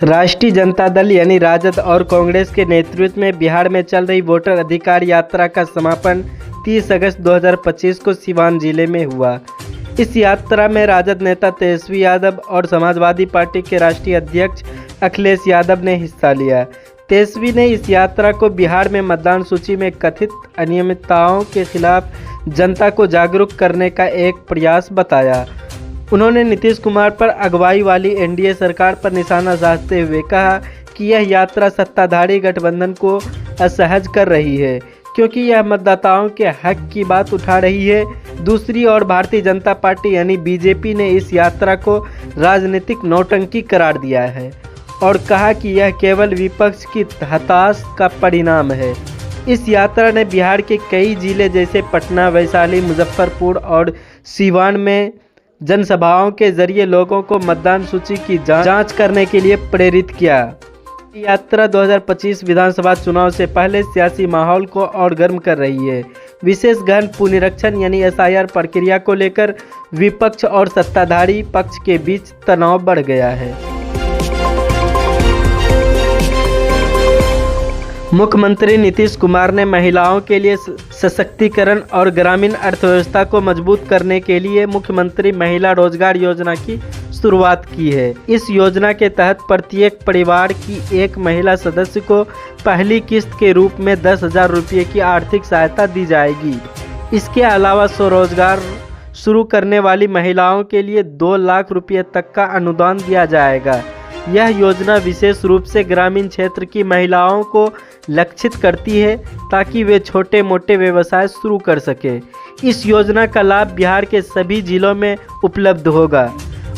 राष्ट्रीय जनता दल यानी राजद और कांग्रेस के नेतृत्व में बिहार में चल रही वोटर अधिकार यात्रा का समापन 30 अगस्त 2025 को सीवान जिले में हुआ। इस यात्रा में राजद नेता तेजस्वी यादव और समाजवादी पार्टी के राष्ट्रीय अध्यक्ष अखिलेश यादव ने हिस्सा लिया। तेजस्वी ने इस यात्रा को बिहार में मतदान सूची में कथित अनियमितताओं के खिलाफ जनता को जागरूक करने का एक प्रयास बताया। उन्होंने नीतीश कुमार पर अगुवाई वाली एनडीए सरकार पर निशाना साधते हुए कहा कि यह यात्रा सत्ताधारी गठबंधन को असहज कर रही है, क्योंकि यह मतदाताओं के हक की बात उठा रही है। दूसरी ओर भारतीय जनता पार्टी यानी बीजेपी ने इस यात्रा को राजनीतिक नौटंकी करार दिया है और कहा कि यह केवल विपक्ष की हताशा का परिणाम है। इस यात्रा ने बिहार के कई जिले जैसे पटना, वैशाली, मुजफ्फरपुर और सीवान में जनसभाओं के जरिए लोगों को मतदान सूची की जांच करने के लिए प्रेरित किया। यात्रा 2025 विधानसभा चुनाव से पहले सियासी माहौल को और गर्म कर रही है। विशेष गहन पुनरीक्षण यानी एसआईआर प्रक्रिया को लेकर विपक्ष और सत्ताधारी पक्ष के बीच तनाव बढ़ गया है। मुख्यमंत्री नीतीश कुमार ने महिलाओं के लिए सशक्तिकरण और ग्रामीण अर्थव्यवस्था को मजबूत करने के लिए मुख्यमंत्री महिला रोजगार योजना की शुरुआत की है। इस योजना के तहत प्रत्येक परिवार की एक महिला सदस्य को पहली किस्त के रूप में 10,000 रुपये की आर्थिक सहायता दी जाएगी। इसके अलावा स्वरोजगार शुरू करने वाली महिलाओं के लिए 2 लाख रुपये तक का अनुदान दिया जाएगा। यह योजना विशेष रूप से ग्रामीण क्षेत्र की महिलाओं को लक्षित करती है ताकि वे छोटे मोटे व्यवसाय शुरू कर सके। इस योजना का लाभ बिहार के सभी जिलों में उपलब्ध होगा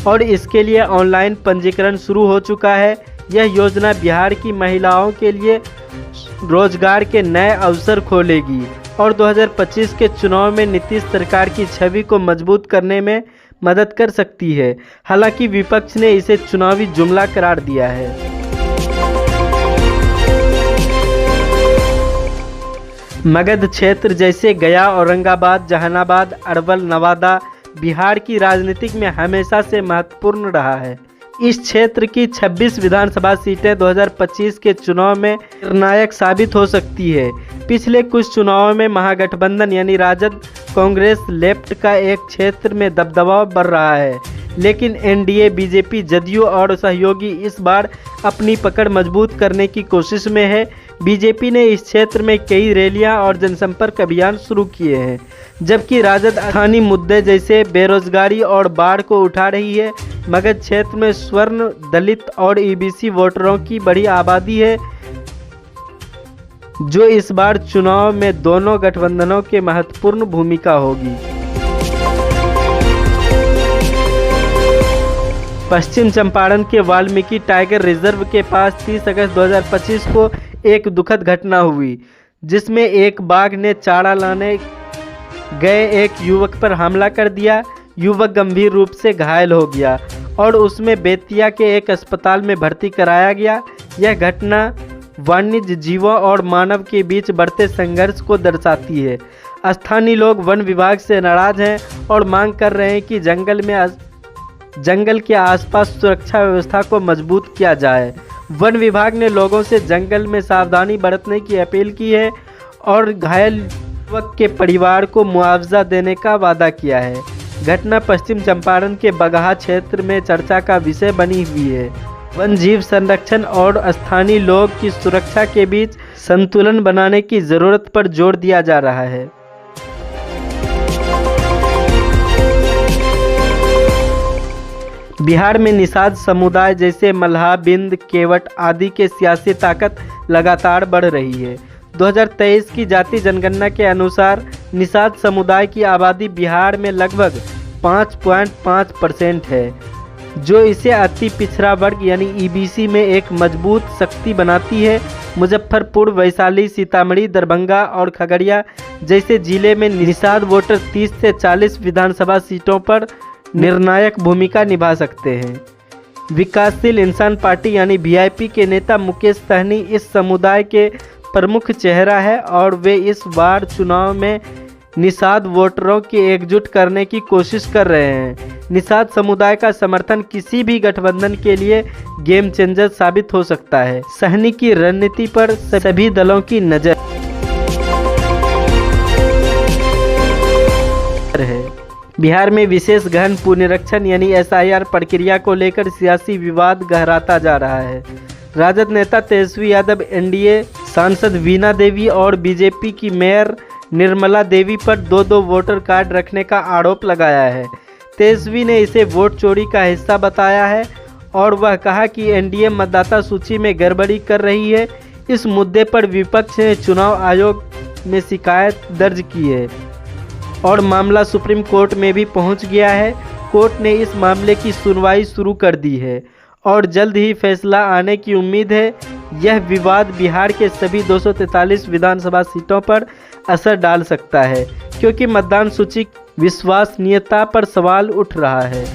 और इसके लिए ऑनलाइन पंजीकरण शुरू हो चुका है। यह योजना बिहार की महिलाओं के लिए रोजगार के नए अवसर खोलेगी और 2025 के चुनाव में नीतीश सरकार की छवि को मजबूत करने में मदद कर सकती है। हालांकि विपक्ष ने इसे चुनावी जुमला करार दिया है। मगध क्षेत्र जैसे गया, औरंगाबाद, जहानाबाद, अरवल, नवादा बिहार की राजनीति में हमेशा से महत्वपूर्ण रहा है। इस क्षेत्र की 26 विधानसभा सीटें 2025 के चुनाव में निर्णायक साबित हो सकती है। पिछले कुछ चुनावों में महागठबंधन यानी राजद कांग्रेस लेफ्ट का एक क्षेत्र में दबदबा बढ़ रहा है, लेकिन एनडीए, बीजेपी, जदयू और सहयोगी इस बार अपनी पकड़ मजबूत करने की कोशिश में है। बीजेपी ने इस क्षेत्र में कई रैलियां और जनसंपर्क अभियान शुरू किए हैं, जबकि राजद स्थानीय मुद्दे जैसे बेरोजगारी और बाढ़ को उठा रही है। मगध क्षेत्र में स्वर्ण, दलित और ईबीसी वोटरों की बड़ी आबादी है, जो इस बार चुनाव में दोनों गठबंधनों के महत्वपूर्ण भूमिका होगी। पश्चिम चंपारण के वाल्मीकि टाइगर रिजर्व के पास 30 अगस्त 2025 को एक दुखद घटना हुई, जिसमें एक बाघ ने चारा लाने गए एक युवक पर हमला कर दिया। युवक गंभीर रूप से घायल हो गया और उसमें बेतिया के एक अस्पताल में भर्ती कराया गया। यह घटना वन्य जीवों और मानव के बीच बढ़ते संघर्ष को दर्शाती है। स्थानीय लोग वन विभाग से नाराज हैं और मांग कर रहे हैं कि जंगल के आसपास सुरक्षा व्यवस्था को मजबूत किया जाए। वन विभाग ने लोगों से जंगल में सावधानी बरतने की अपील की है और घायल युवक के परिवार को मुआवजा देने का वादा किया है। घटना पश्चिम चंपारण के बगहा क्षेत्र में चर्चा का विषय बनी हुई है। वन जीव संरक्षण और स्थानीय लोग की सुरक्षा के बीच संतुलन बनाने की जरूरत पर जोर दिया जा रहा है। बिहार में निषाद समुदाय जैसे मल्लाह, बिंद, केवट आदि के सियासी ताकत लगातार बढ़ रही है। 2023 की जाति जनगणना के अनुसार निषाद समुदाय की आबादी बिहार में लगभग 5.5% है, जो इसे अति पिछड़ा वर्ग यानी ईबीसी में एक मजबूत शक्ति बनाती है। मुजफ्फरपुर, वैशाली, सीतामढ़ी, दरभंगा और खगड़िया जैसे जिले में निषाद वोटर 30 से 40 विधानसभा सीटों पर निर्णायक भूमिका निभा सकते हैं। विकासशील इंसान पार्टी यानी वीआईपी के नेता मुकेश सहनी इस समुदाय के प्रमुख चेहरा है और वे इस बार चुनाव में निषाद वोटरों की एकजुट करने की कोशिश कर रहे हैं। निषाद समुदाय का समर्थन किसी भी गठबंधन के लिए गेम चेंजर साबित हो सकता है। सहनी की रणनीति पर सभी दलों की नजर है। बिहार में विशेष गहन पुनरीक्षण यानी SIR प्रक्रिया को लेकर सियासी विवाद गहराता जा रहा है। राजद नेता तेजस्वी यादव, NDA सांसद वीणा देवी और बीजेपी की मेयर निर्मला देवी पर दो वोटर कार्ड रखने का आरोप लगाया है। तेजस्वी ने इसे वोट चोरी का हिस्सा बताया है और वह कहा कि NDA मतदाता सूची में गड़बड़ी कर रही है। इस मुद्दे पर विपक्ष ने चुनाव आयोग में शिकायत दर्ज की है और मामला सुप्रीम कोर्ट में भी पहुंच गया है। कोर्ट ने इस मामले की सुनवाई शुरू कर दी है और जल्द ही फैसला आने की उम्मीद है। यह विवाद बिहार के सभी 243 विधानसभा सीटों पर असर डाल सकता है क्योंकि मतदान सूची विश्वसनीयता पर सवाल उठ रहा है।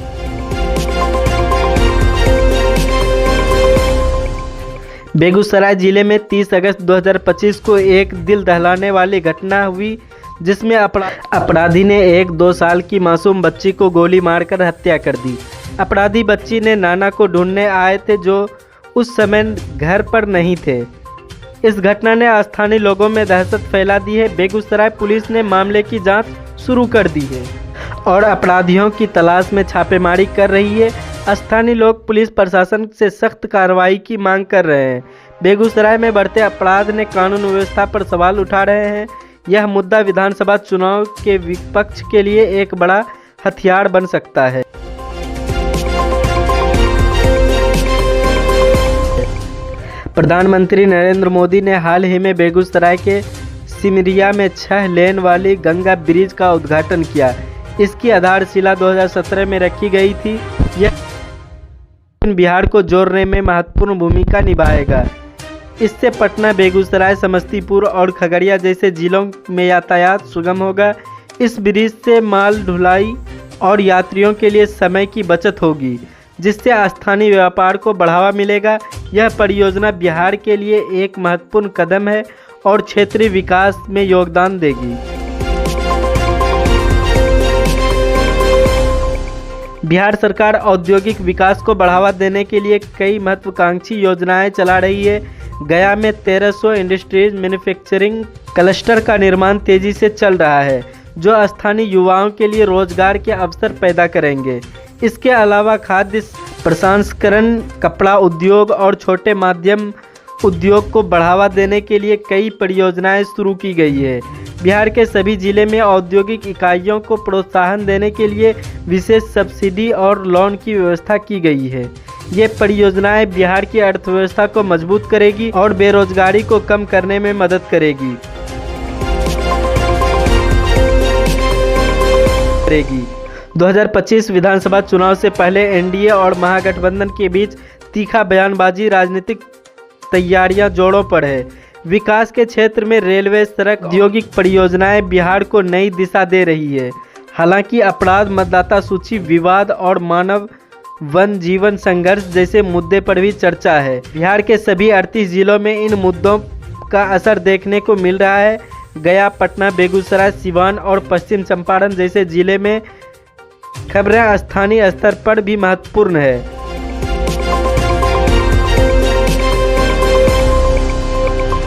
बेगूसराय जिले में 30 अगस्त 2025 को एक दिल दहलाने वाली घटना हुई जिसमें अपराधी ने एक 2 साल की मासूम बच्ची को गोली मारकर हत्या कर दी। अपराधी बच्ची ने नाना को ढूंढने आए थे जो उस समय घर पर नहीं थे। इस घटना ने स्थानीय लोगों में दहशत फैला दी है। बेगूसराय पुलिस ने मामले की जांच शुरू कर दी है और अपराधियों की तलाश में छापेमारी कर रही है। स्थानीय लोग पुलिस प्रशासन से सख्त कार्रवाई की मांग कर रहे हैं। बेगूसराय में बढ़ते अपराध ने कानून व्यवस्था पर सवाल उठा रहे हैं। यह मुद्दा विधानसभा चुनाव के विपक्ष के लिए एक बड़ा हथियार बन सकता है। प्रधानमंत्री नरेंद्र मोदी ने हाल ही में बेगूसराय के सिमरिया में 6 लेन वाली गंगा ब्रिज का उद्घाटन किया। इसकी आधारशिला 2017 में रखी गई थी। यह बिहार को जोड़ने में महत्वपूर्ण भूमिका निभाएगा। इससे पटना, बेगूसराय, समस्तीपुर और खगड़िया जैसे जिलों में यातायात सुगम होगा। इस ब्रिज से माल ढुलाई और यात्रियों के लिए समय की बचत होगी जिससे स्थानीय व्यापार को बढ़ावा मिलेगा। यह परियोजना बिहार के लिए एक महत्वपूर्ण कदम है और क्षेत्रीय विकास में योगदान देगी। बिहार सरकार औद्योगिक विकास को बढ़ावा देने के लिए कई महत्वाकांक्षी योजनाएं चला रही है। गया में 1300 इंडस्ट्रीज मैन्युफैक्चरिंग क्लस्टर का निर्माण तेजी से चल रहा है जो स्थानीय युवाओं के लिए रोजगार के अवसर पैदा करेंगे। इसके अलावा खाद्य प्रसंस्करण, कपड़ा उद्योग और छोटे माध्यम उद्योग को बढ़ावा देने के लिए कई परियोजनाएं शुरू की गई है। बिहार के सभी जिले में औद्योगिक इकाइयों को प्रोत्साहन देने के लिए विशेष सब्सिडी और लोन की व्यवस्था की गई है। ये परियोजनाएं बिहार की अर्थव्यवस्था को मजबूत करेगी और बेरोजगारी को कम करने में मदद करेगी। 2025 विधानसभा चुनाव से पहले NDA और महागठबंधन के बीच तीखा बयानबाजी, राजनीतिक तैयारियां जोरों पर है। विकास के क्षेत्र में रेलवे, सड़क, औद्योगिक परियोजनाएं बिहार को नई दिशा दे रही है। हालांकि अपराध, मतदाता सूची विवाद और मानव वन जीवन संघर्ष जैसे मुद्दे पर भी चर्चा है। बिहार के सभी 38 जिलों में इन मुद्दों का असर देखने को मिल रहा है। गया, पटना, बेगूसराय, सिवान और पश्चिम चंपारण जैसे जिले में खबरें स्थानीय स्तर पर भी महत्वपूर्ण है।